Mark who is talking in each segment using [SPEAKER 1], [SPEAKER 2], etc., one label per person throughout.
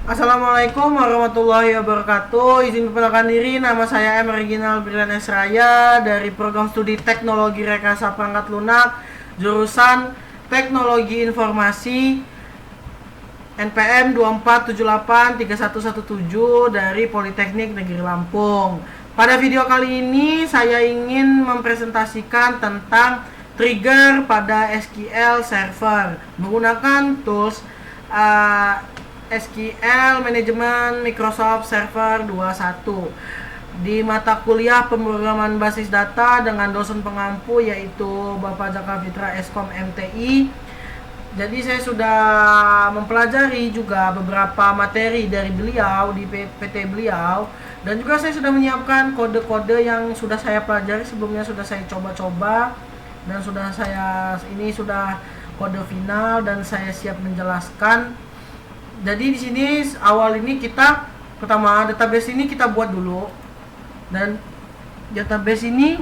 [SPEAKER 1] Assalamualaikum warahmatullahi wabarakatuh. Izin memperkenalkan diri, nama saya M. Reginal Brilian Esraya dari program studi Teknologi Rekayasa Perangkat Lunak, jurusan Teknologi Informasi NPM 24783117 dari Politeknik Negeri Lampung. Pada video kali ini saya ingin mempresentasikan tentang trigger pada SQL Server menggunakan tools SQL Management Microsoft Server 21 di mata kuliah pemrograman basis data dengan dosen pengampu yaitu Bapak Jaka Fitra Eskom MTI. Jadi saya sudah mempelajari juga beberapa materi dari beliau di PT beliau, dan juga saya sudah menyiapkan kode-kode yang sudah saya pelajari sebelumnya, sudah saya coba-coba, dan sudah kode final dan saya siap menjelaskan. Jadi di sini awal ini kita pertama database ini kita buat dulu, dan database ini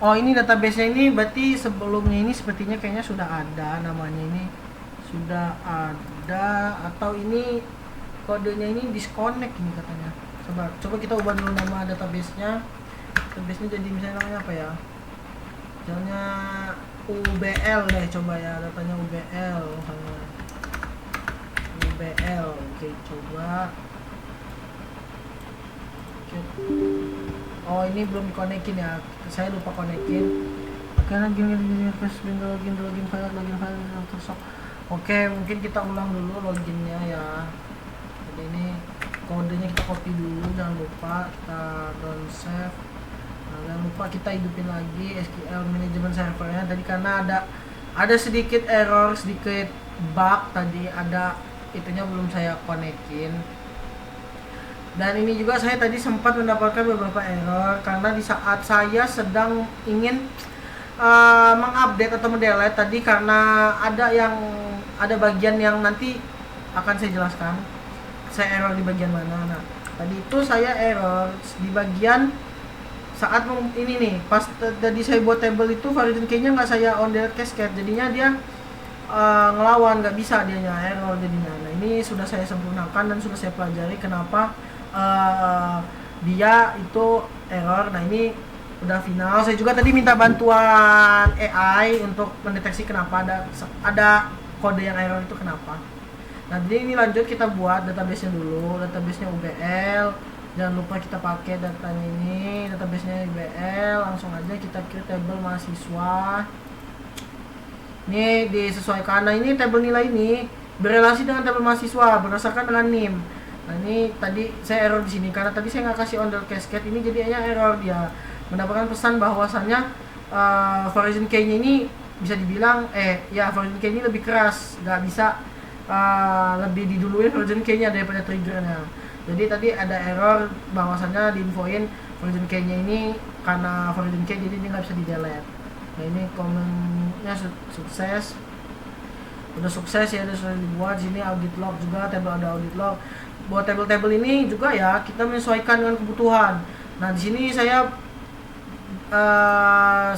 [SPEAKER 1] ini database ini berarti sebelumnya ini sepertinya kayaknya sudah ada namanya, ini sudah ada, atau ini kodenya ini disconnect ini katanya. Coba kita ubah dulu nama database-nya. Database-nya jadi misalnya namanya apa ya? Misalnya UBL deh, coba ya, datanya UBL misalnya. UBL, oke, coba. Oh, ini belum dikonekin ya, saya lupa konekin. Oke, login file terus. Oke, mungkin kita ulang dulu loginnya ya. Jadi ini kodenya kita copy dulu, jangan lupa kita don't save. Jangan lupa kita hidupin lagi SQL Management Servernya tadi, karena ada sedikit error, sedikit bug tadi, ada itunya belum saya konekin. Dan ini juga saya tadi sempat mendapatkan beberapa error karena di saat saya sedang ingin mengupdate atau mendelete tadi, karena ada bagian yang nanti akan saya jelaskan saya error di bagian mana. Nah, tadi itu saya error di bagian saat ini nih, pas tadi saya buat table itu variable key-nya nggak saya on delete cascade, jadinya dia ngelawan, nggak bisa, dianya error jadinya. Nah, ini sudah saya sempurnakan dan sudah saya pelajari kenapa dia itu error. Nah, ini udah final. Saya juga tadi minta bantuan AI untuk mendeteksi kenapa ada kode yang error itu kenapa. Nah, jadi ini lanjut kita buat database-nya dulu. Database-nya UBL. Jangan lupa kita pakai datanya ini, database-nya UBL. Langsung aja kita create table mahasiswa. Ini disesuaikan. Nah, ini table nilai ini berelasi dengan table mahasiswa berdasarkan dengan NIM. Nah, ini tadi saya error di sini karena tadi saya nggak kasih on delete cascade, ini jadinya error, dia mendapatkan pesan bahwasannya version key-nya ini bisa dibilang version key ini lebih keras, nggak bisa lebih diduluin version key-nya daripada triggernya. Jadi tadi ada error bahwasannya diinfoin version key-nya ini karena version key jadi dia nggak bisa di delete. Nah, ini komennya sukses, udah sukses ya, udah sudah dibuat. Sini audit log juga, table ada audit log. Buat table-table ini juga ya kita menyesuaikan dengan kebutuhan. Nah, di sini saya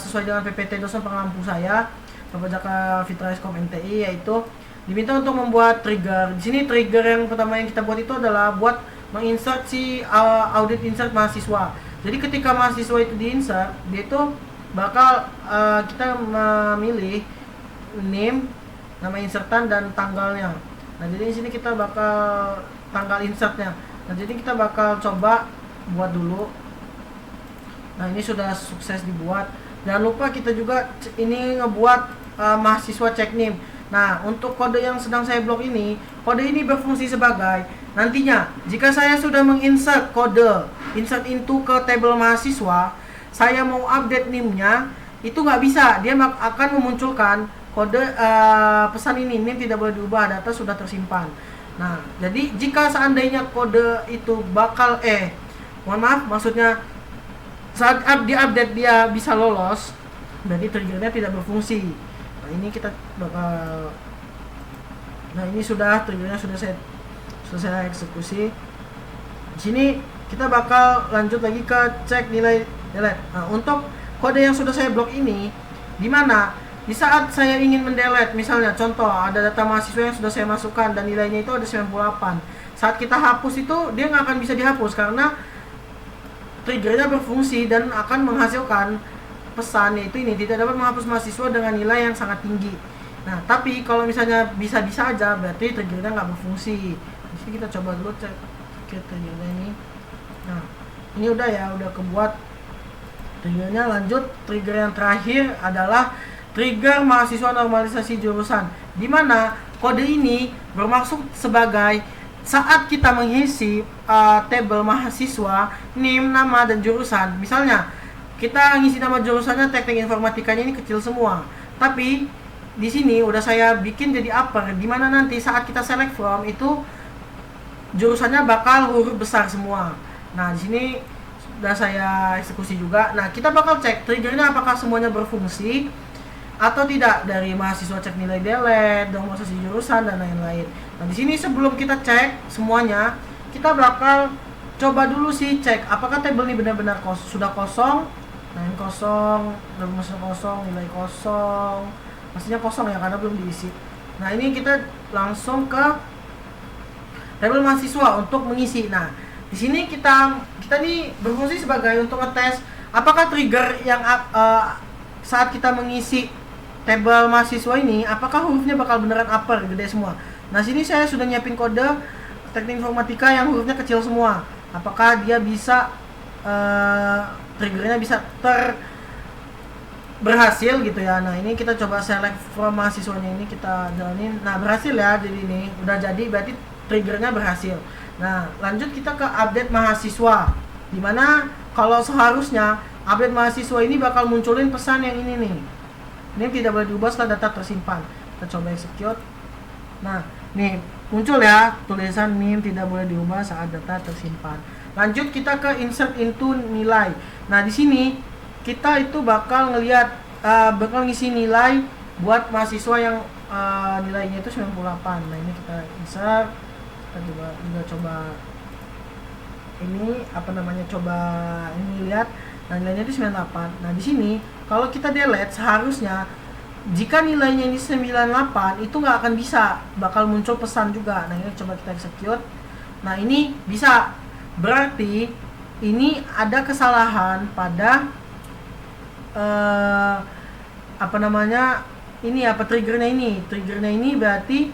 [SPEAKER 1] sesuai dengan PPT dosen pengampu saya Bapak Jaka Fitra Eskom MTI, yaitu diminta untuk membuat trigger. Di sini trigger yang pertama yang kita buat itu adalah buat menginsert si audit insert mahasiswa. Jadi ketika mahasiswa itu diinsert, dia itu bakal kita memilih name, nama insertan dan tanggalnya. Nah, jadi di sini kita bakal tanggal insertnya. Nah, jadi kita bakal coba buat dulu. Nah, ini sudah sukses dibuat. Jangan lupa kita juga ini ngebuat mahasiswa check name. Nah, untuk kode yang sedang saya blok ini, kode ini berfungsi sebagai nantinya jika saya sudah menginsert kode insert into ke table mahasiswa, saya mau update name-nya itu nggak bisa, dia akan memunculkan kode pesan ini, NIM tidak boleh diubah, data sudah tersimpan. Nah, jadi jika seandainya kode itu bakal maksudnya saat di-update dia bisa lolos, berarti triggernya tidak berfungsi. Nah, ini kita bakal, nah ini triggernya sudah saya eksekusi. Di sini kita bakal lanjut lagi ke cek nilai delete. Nah, untuk kode yang sudah saya blok ini, di mana di saat saya ingin mendelete, misalnya contoh ada data mahasiswa yang sudah saya masukkan dan nilainya itu ada 98. Saat kita hapus itu dia nggak akan bisa dihapus karena triggernya berfungsi dan akan menghasilkan pesan, yaitu ini tidak dapat menghapus mahasiswa dengan nilai yang sangat tinggi. Nah, tapi kalau misalnya bisa-bisa aja, berarti triggernya nggak berfungsi. Di sini kita coba dulu cek triggernya ini. Nah, ini udah ya, udah kebuat triggernya. Lanjut, trigger yang terakhir adalah trigger mahasiswa normalisasi jurusan, di mana kode ini bermaksud sebagai saat kita mengisi tabel mahasiswa, NIM, nama, dan jurusan. Misalnya, kita ngisi nama jurusannya teknik informatikanya ini kecil semua, tapi di sini udah saya bikin jadi upper, dimana nanti saat kita select from itu jurusannya bakal huruf besar semua. Nah, di sini sudah saya eksekusi juga. Nah, kita bakal cek triggernya apakah semuanya berfungsi atau tidak, dari mahasiswa cek nilai delete, normalisasi jurusan, dan lain-lain. Nah, di sini sebelum kita cek semuanya, kita bakal coba dulu sih cek apakah tabel ini benar-benar sudah kosong. Nah, ini kosong, udah masuk kosong, nilai kosong. Pastinya kosong ya karena belum diisi. Nah, ini kita langsung ke tabel mahasiswa untuk mengisi. Nah, di sini kita nih berfungsi sebagai untuk ngetes apakah trigger yang saat kita mengisi tabel mahasiswa ini apakah hurufnya bakal beneran upper gede semua. Nah, sini saya sudah nyiapin kode teknik informatika yang hurufnya kecil semua. Apakah dia bisa triggernya bisa berhasil gitu ya. Nah, ini kita coba select from mahasiswanya, ini kita jalanin. Nah, berhasil ya, jadi ini udah jadi, berarti triggernya berhasil. Nah, lanjut kita ke update mahasiswa, dimana kalau seharusnya update mahasiswa ini bakal munculin pesan yang ini nih, ini tidak boleh diubah setelah data tersimpan. Kita coba execute. Nah, nih muncul ya tulisan NIM tidak boleh diubah saat data tersimpan. Lanjut kita ke insert into nilai. Nah, di sini kita itu bakal ngelihat bakal ngisi nilai buat mahasiswa yang nilainya itu 98. Nah, ini kita insert, kita juga coba ini coba ini lihat. Nah, nilainya itu 98. Nah, di sini kalau kita delete seharusnya jika nilainya ini 98 itu nggak akan bisa, bakal muncul pesan juga. Nah, ini coba kita execute. Nah, ini bisa, berarti ini ada kesalahan pada triggernya ini berarti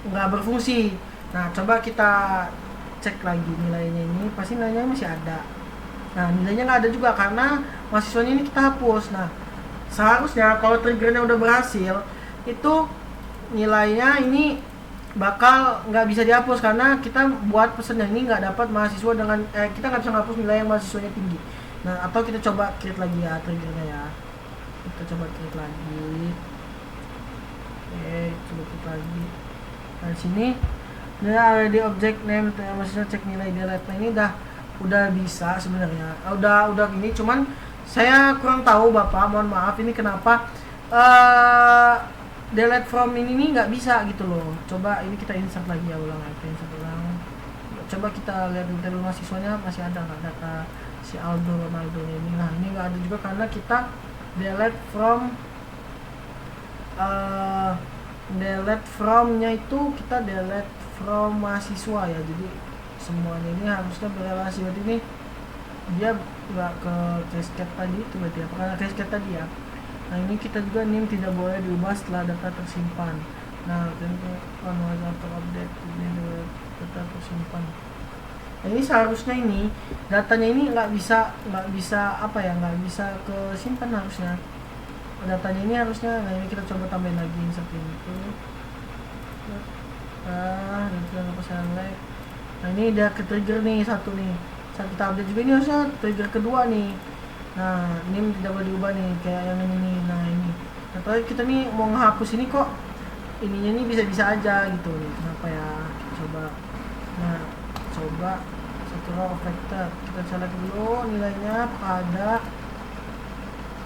[SPEAKER 1] nggak berfungsi. Nah, coba kita cek lagi nilainya, ini pasti nilainya masih ada. Nah, nilainya nggak ada juga karena mahasiswanya ini kita hapus. Nah, seharusnya kalau triggernya udah berhasil itu nilainya ini bakal nggak bisa dihapus karena kita buat pesan yang ini nggak dapat mahasiswa dengan kita nggak bisa ngapus nilai yang mahasiswanya tinggi. Nah, atau kita coba create lagi ya triggernya ya, kita coba create lagi. Oke, coba create lagi. Nah, di sini ada di object name mahasiswa cek nilai delete. Nah, ini udah bisa sebenarnya, udah gini, cuman saya kurang tahu Bapak, mohon maaf ini kenapa delete from ini nih nggak bisa gitu loh. Coba ini kita insert lagi ya, kita insert ulang. Coba kita lihat di tabel mahasiswanya masih ada nggak data si Aldo Ronaldo ini. Nah, ini nggak ada juga karena kita delete from-nya itu kita delete from mahasiswa ya, jadi semuanya ini harusnya berrelasi. Berarti ini dia nggak ke cascade tadi itu, berarti apa karena cascade tadi ya. Nah, ini kita juga NIM tidak boleh diubah setelah data tersimpan. Nah, tentu atau update ini data tersimpan. Nah, ini seharusnya ini datanya ini nggak bisa ke simpan harusnya. Datanya ini harusnya. Nah, ini kita coba tambahin lagi seperti itu. Dan kita select. Nah, ini udah ke trigger nih satu nih. Saat kita update juga ini harusnya trigger kedua nih. Nah, ini tidak boleh diubah nih kayak yang ini. Nah, ini. Nah, tapi kita nih mau menghapus ini kok ininya nih bisa-bisa aja gitu nih. Kenapa ya? Kita coba. Nah, coba satu row of vector. Kita select dulu nilainya apakah ada.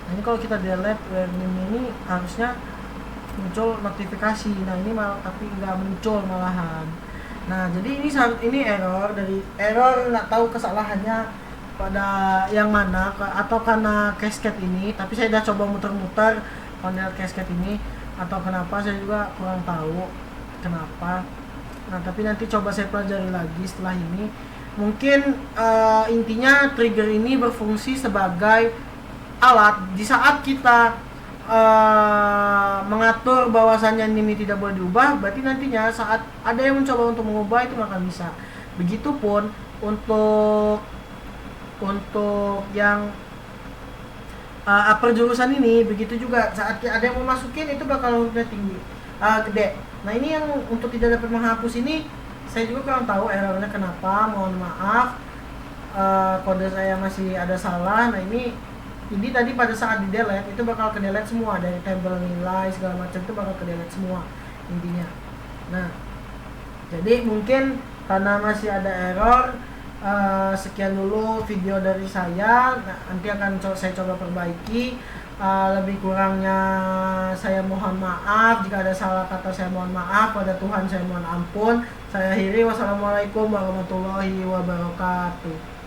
[SPEAKER 1] Nah, ini kalau kita delete where name ini harusnya muncul notifikasi. Nah, ini malah tapi nggak muncul malahan. Nah, jadi ini error dari error, nggak tahu kesalahannya pada yang mana atau karena cascade ini, tapi saya udah coba muter-muter panel cascade ini atau kenapa saya juga kurang tahu kenapa. Nah, tapi nanti coba saya pelajari lagi setelah ini. Mungkin intinya trigger ini berfungsi sebagai alat di saat kita mengatur bahwasannya ini tidak boleh diubah, berarti nantinya saat ada yang mencoba untuk mengubah itu akan bisa. Begitupun untuk yang upper jurusan ini, begitu juga saat ada yang mau masukin itu bakal udah tinggi, gede. Nah, ini yang untuk tidak dapat menghapus ini, saya juga kurang tahu errornya kenapa, mohon maaf. Kode saya masih ada salah. Nah, ini tadi pada saat di delete itu bakal ke delete semua, dari tabel nilai segala macam itu bakal ke delete semua intinya. Nah, jadi mungkin karena masih ada error, sekian dulu video dari saya. Nah, nanti akan saya coba perbaiki. Lebih kurangnya saya mohon maaf, jika ada salah kata saya mohon maaf, pada Tuhan saya mohon ampun. Saya akhiri, wassalamualaikum warahmatullahi wabarakatuh.